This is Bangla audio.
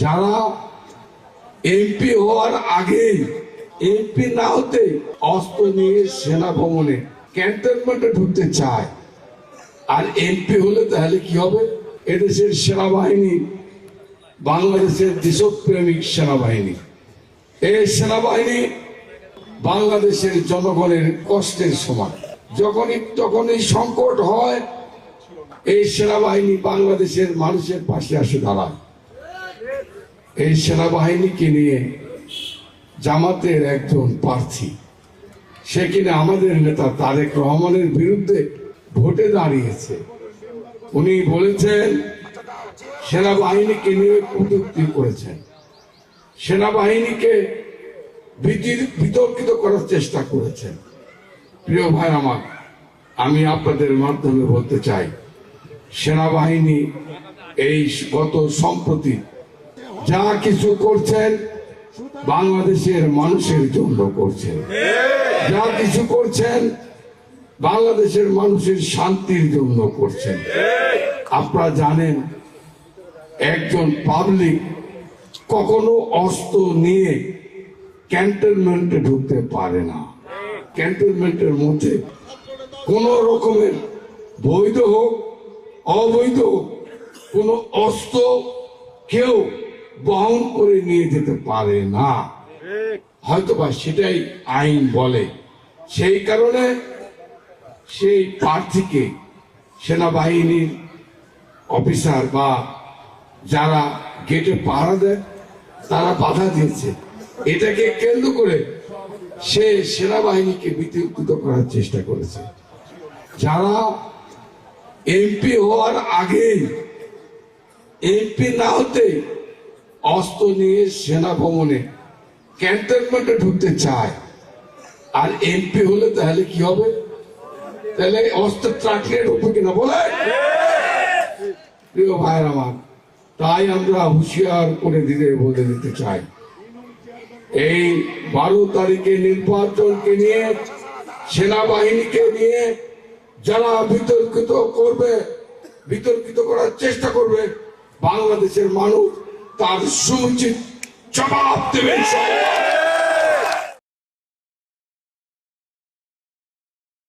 যারা এমপি হওয়ার আগে এমপি না হতে অস্ত্র নিয়ে সেনা ভবনে ক্যান্টনমেন্টে ঢুকতে চায়, আর এমপি হলে তাহলে কি হবে? এদেশের সেনাবাহিনী বাংলাদেশের দেশপ্রেমিক সেনাবাহিনী। এই সেনাবাহিনী বাংলাদেশের জনগণের কষ্টের সময় যখনই সংকট হয়, এই সেনাবাহিনী বাংলাদেশের মানুষের পাশে আসে দাঁড়ায়। এই সেনাবাহিনীকে নিয়ে জামাতের একজন প্রার্থী, সে কিনা আমাদের নেতা তারেক রহমানের বিরুদ্ধে ভোটে দাঁড়িয়েছে। উনি বলেছেন সেনাবাহিনীকে নিয়ে কটূক্তি করেছেন, সেনাবাহিনীকে বিতর্কিত করার চেষ্টা করেছেন। প্রিয় ভাই আমার, আমি আপনাদের মাধ্যমে বলতে চাই, সেনাবাহিনী এই গত সম্প্রতি যা কিছু করছেন বাংলাদেশের মানুষের জন্য করছেন, যা কিছু করছেন বাংলাদেশের মানুষের শান্তির জন্য করছেন। আপনারা জানেন একজন পাবলিক কখনো অস্ত্র নিয়ে ক্যান্টনমেন্টে ঢুকতে পারে না। ক্যান্টনমেন্টের মধ্যে কোন রকমের বৈধ হোক অবৈধ হোক কোন অস্ত্র কেউ বহন করে নিয়ে যেতে পারে না, হয়তোবা সেটাই আইন বলে। সেই কারণে সেই প্রার্থীকে সেনাবাহিনীর অফিসার বা যারা গেটে পাহারা দেয় তারা বাধা দিয়েছে। এটাকে কেন্দ্র করে সে সেনাবাহিনীকে বিতর্কিত করার চেষ্টা করেছে। যারা এমপি হওয়ার আগে এমপি না হতে অস্ত্র নিয়ে সেনা ভবনে ক্যান্টনমেন্টে ঢুকতে চায়, আর এমপি হলে তাহলে কি হবে? তাহলে অস্ত্র ট্রাকলে ঢুকবে কিনা বলে? প্রিয় ভাইয়ের আমার, তাই আমরা হুঁশিয়ার করে বলে দিতে চাই, এই 12 তারিখে নির্বাচনকে নিয়ে সেনাবাহিনীকে নিয়ে যারা বিতর্কিত করার চেষ্টা করবে, বাংলাদেশের মানুষ তার সমুচিত জবাব দেবে।